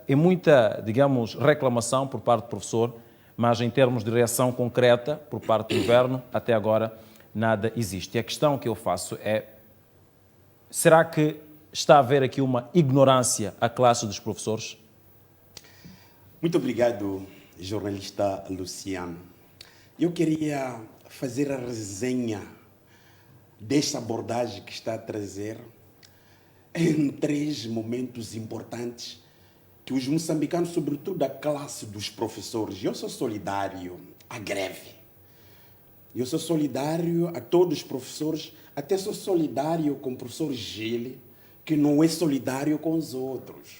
e muita, digamos, reclamação por parte do professor, mas em termos de reação concreta por parte do governo, até agora nada existe. E a questão que eu faço é, será que está a haver aqui uma ignorância à classe dos professores? Muito obrigado, jornalista Luciano. Eu queria fazer a resenha desta abordagem que está a trazer em 3 momentos importantes que os moçambicanos, sobretudo a classe dos professores, eu sou solidário à greve. Eu sou solidário a todos os professores, até sou solidário com o professor Gile, que não é solidário com os outros,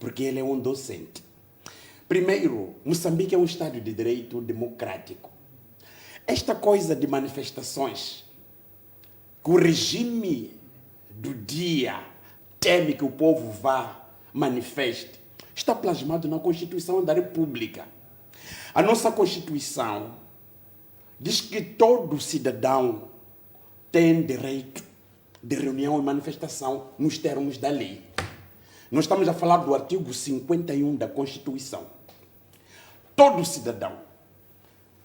porque ele é um docente. Primeiro, Moçambique é um Estado de direito democrático. Esta coisa de manifestações, que o regime do dia teme que o povo vá, manifeste, está plasmado na Constituição da República. A nossa Constituição diz que todo cidadão tem direito de reunião e manifestação nos termos da lei. Nós estamos a falar do artigo 51 da Constituição. Todo cidadão,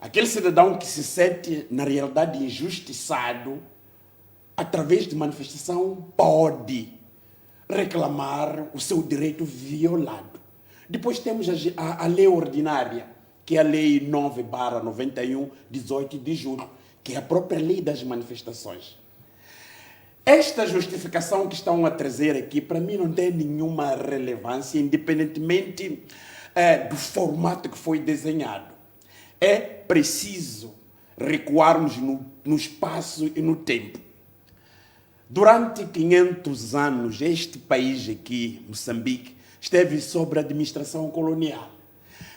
aquele cidadão que se sente, na realidade, injustiçado, através de manifestação, pode reclamar o seu direito violado. Depois temos a lei ordinária, que é a Lei 9/91, 18 de julho, que é a própria lei das manifestações. Esta justificação que estão a trazer aqui, para mim, não tem nenhuma relevância, independentemente do formato que foi desenhado. É preciso recuarmos no espaço e no tempo. Durante 500 anos, este país aqui, Moçambique, esteve sob a administração colonial.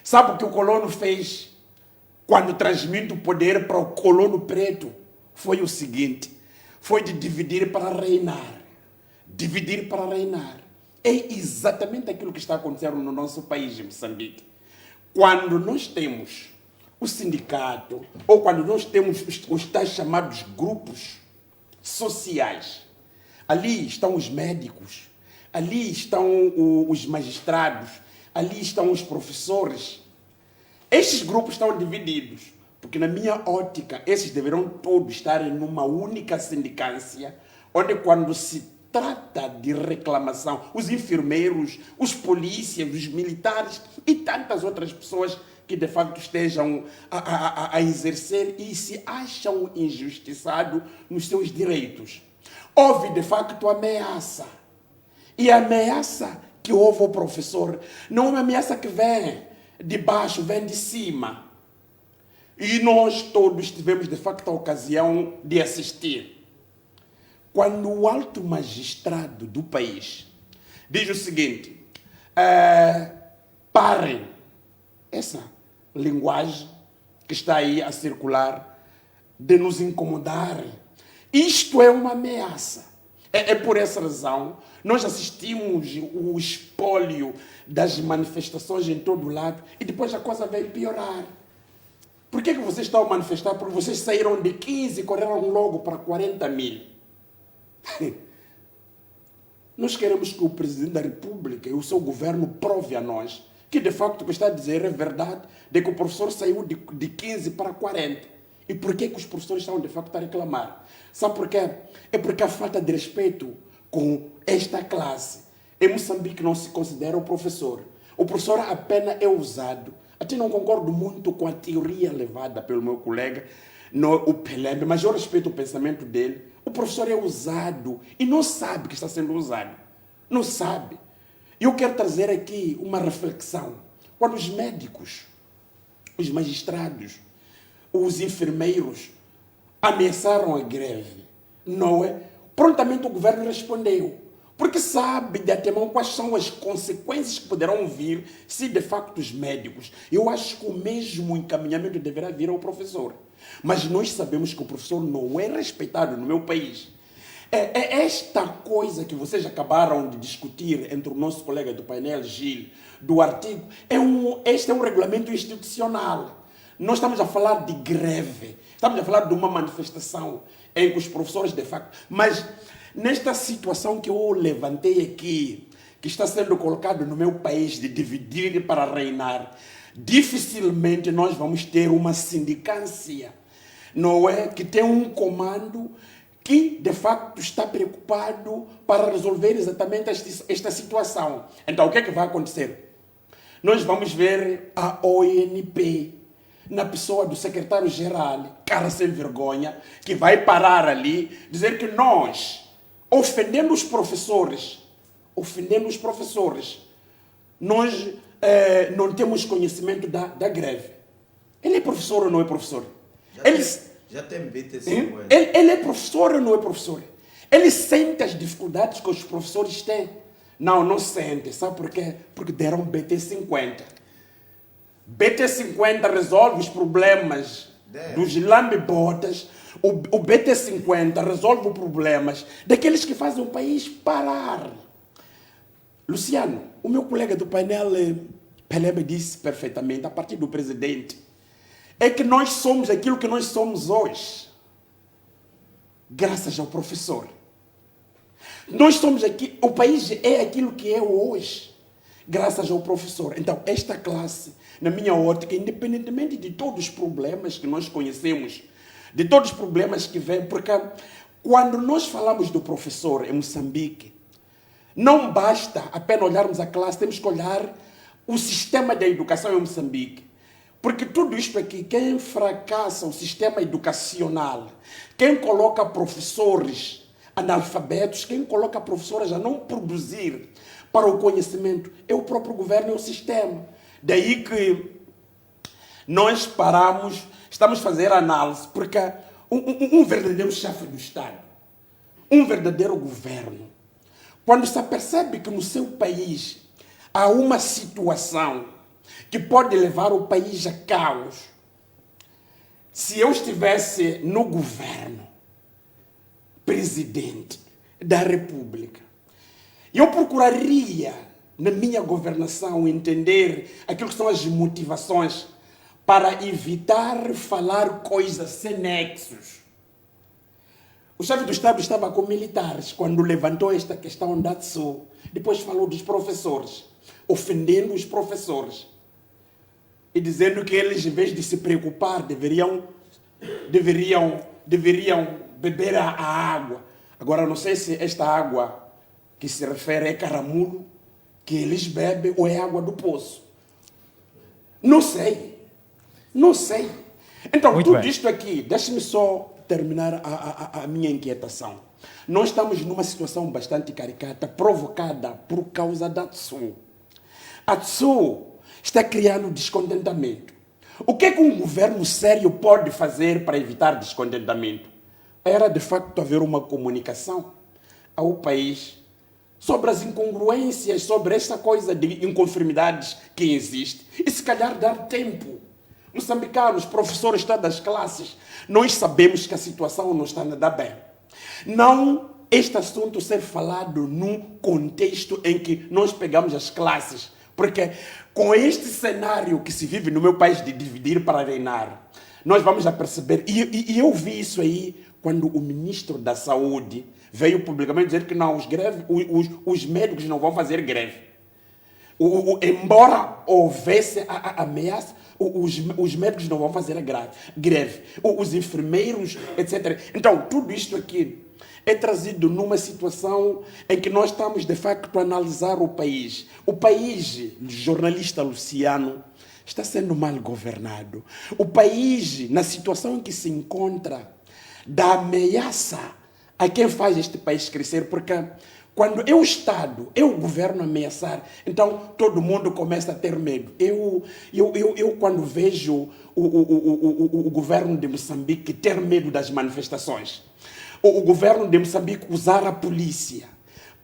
Sabe o que o colono fez quando transmite o poder para o colono preto? Foi o seguinte, foi de dividir para reinar. Dividir para reinar. É exatamente aquilo que está acontecendo no nosso país, em Moçambique. Quando nós temos o sindicato, ou quando nós temos os tais chamados grupos sociais, ali estão os médicos, ali estão os magistrados, ali estão os professores. Estes grupos estão divididos, porque na minha ótica, esses deverão todos estarem numa única sindicância, onde quando se trata de reclamação, os enfermeiros, os polícias, os militares e tantas outras pessoas que de facto estejam a exercer e se acham injustiçados nos seus direitos. Houve de facto ameaça. E a ameaça que houve ao professor não é uma ameaça que vem de baixo, vem de cima. E nós todos tivemos de facto a ocasião de assistir. Quando o alto magistrado do país diz o seguinte, parem, essa linguagem que está aí a circular de nos incomodar, isto é uma ameaça. É por essa razão, nós assistimos o espólio das manifestações em todo lado e depois a coisa veio piorar. Por que vocês estão a manifestar? Porque vocês saíram de 15 e correram logo para 40 mil. Nós queremos que o Presidente da República e o seu governo prove a nós que de facto o que está a dizer é verdade, de que o professor saiu de 15 para 40. E por que os professores estão de facto a reclamar? Sabe por quê? É porque a falta de respeito com esta classe. Em Moçambique não se considera o professor. O professor apenas é usado. Até não concordo muito com a teoria levada pelo meu colega, o Pelembe, mas eu respeito o pensamento dele. O professor é usado e não sabe que está sendo usado. Não sabe. Eu quero trazer aqui uma reflexão. Quando os médicos, os magistrados, os enfermeiros ameaçaram a greve, não é? Prontamente o governo respondeu. Porque sabe de antemão quais são as consequências que poderão vir se de facto os médicos. Eu acho que o mesmo encaminhamento deverá vir ao professor. Mas nós sabemos que o professor não é respeitado no meu país. É esta coisa que vocês acabaram de discutir entre o nosso colega do painel, Gil, do artigo. Este é um regulamento institucional. Nós estamos a falar de greve. Estamos a falar de uma manifestação em que os professores de facto... Mas nesta situação que eu levantei aqui, que está sendo colocado no meu país de dividir para reinar, dificilmente nós vamos ter uma sindicância, não é? Que tem um comando que, de facto, está preocupado para resolver exatamente esta situação. Então, o que é que vai acontecer? Nós vamos ver a ONP, na pessoa do secretário-geral, cara sem vergonha, que vai parar ali, dizer que nós, ofendendo os professores, nós não temos conhecimento da greve. Ele é professor ou não é professor? Já tem BT50. Ele é professor ou não é professor? Ele sente as dificuldades que os professores têm? Não sente. Sabe por quê? Porque deram BT50. BT50 resolve os problemas dos lambe-botas. O BT50 resolve os problemas daqueles que fazem o país parar. Luciano, o meu colega do painel, Pelebe, disse perfeitamente, a partir do presidente, é que nós somos aquilo que nós somos hoje, graças ao professor. Nós somos aqui, o país é aquilo que é hoje, graças ao professor. Então, esta classe, na minha ótica, independentemente de todos os problemas que nós conhecemos, de todos os problemas que vêm, porque quando nós falamos do professor em Moçambique, não basta apenas olharmos a classe, temos que olhar o sistema da educação em Moçambique. Porque tudo isto aqui, quem fracassa o sistema educacional, quem coloca professores analfabetos, quem coloca professores a não produzir para o conhecimento, é o próprio governo e o sistema. Daí que nós estamos a fazer análise, porque um verdadeiro chefe do Estado, um verdadeiro governo, quando se apercebe que no seu país há uma situação que pode levar o país a caos, se eu estivesse no governo, presidente da República, eu procuraria, na minha governação, entender aquilo que são as motivações para evitar falar coisas sem nexos. O chefe do Estado estava com militares quando levantou esta questão da TSU. Depois falou dos professores, ofendendo os professores. E dizendo que eles, em vez de se preocupar, deveriam beber a água. Agora, não sei se esta água que se refere é caramulo, que eles bebem, ou é água do poço. Não sei. Então, Muito tudo bem. isto aqui, deixe-me só terminar a minha inquietação. Nós estamos numa situação bastante caricata, provocada por causa da TSU. A TSU está criando descontentamento. O que é que um governo sério pode fazer para evitar descontentamento? Era, de facto, haver uma comunicação ao país sobre as incongruências, sobre essa coisa de inconformidades que existe. E, se calhar, dar tempo. Moçambicanos, professores de todas as classes, nós sabemos que a situação não está nada bem. Não este assunto ser falado num contexto em que nós pegamos as classes, porque com este cenário que se vive no meu país de dividir para reinar, nós vamos a perceber, e eu vi isso aí quando o ministro da Saúde veio publicamente dizer que não, os médicos não vão fazer greve. Embora houvesse a ameaça, os médicos não vão fazer a greve. Os enfermeiros, etc. Então, tudo isto aqui é trazido numa situação em que nós estamos, de facto, a analisar o país. O país, jornalista Luciano, está sendo mal governado. O país, na situação em que se encontra, dá ameaça a quem faz este país crescer, porque quando é o Estado, é o governo ameaçar, então todo mundo começa a ter medo. Eu quando vejo o governo de Moçambique ter medo das manifestações, o governo de Moçambique usar a polícia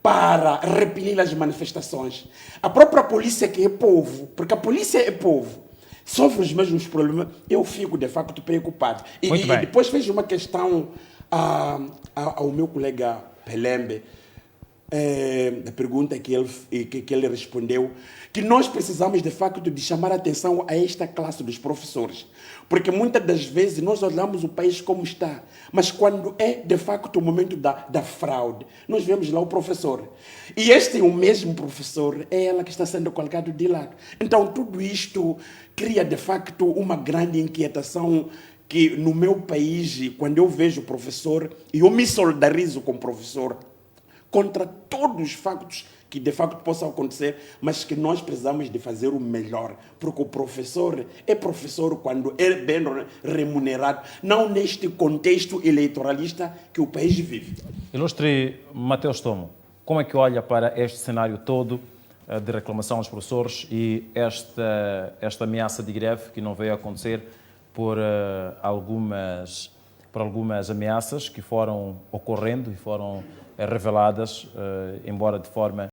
para repelir as manifestações, a própria polícia que é povo, porque a polícia é povo, sofre os mesmos problemas, eu fico de facto preocupado. E depois fez uma questão ao meu colega Pelembe. a pergunta que ele respondeu, que nós precisamos de facto de chamar a atenção a esta classe dos professores, porque muitas das vezes nós olhamos o país como está, mas quando é de facto o momento da fraude, nós vemos lá o professor, e este o mesmo professor é ela que está sendo colocado de lado. Então tudo isto cria de facto uma grande inquietação, que no meu país, quando eu vejo o professor, e eu me solidarizo com o professor, contra todos os factos que de facto possam acontecer, mas que nós precisamos de fazer o melhor, porque o professor é professor quando é bem remunerado, não neste contexto eleitoralista que o país vive. Ilustre Mateus Tomo, como é que olha para este cenário todo de reclamação aos professores e esta ameaça de greve que não veio a acontecer por algumas ameaças que foram ocorrendo e foram reveladas, embora de forma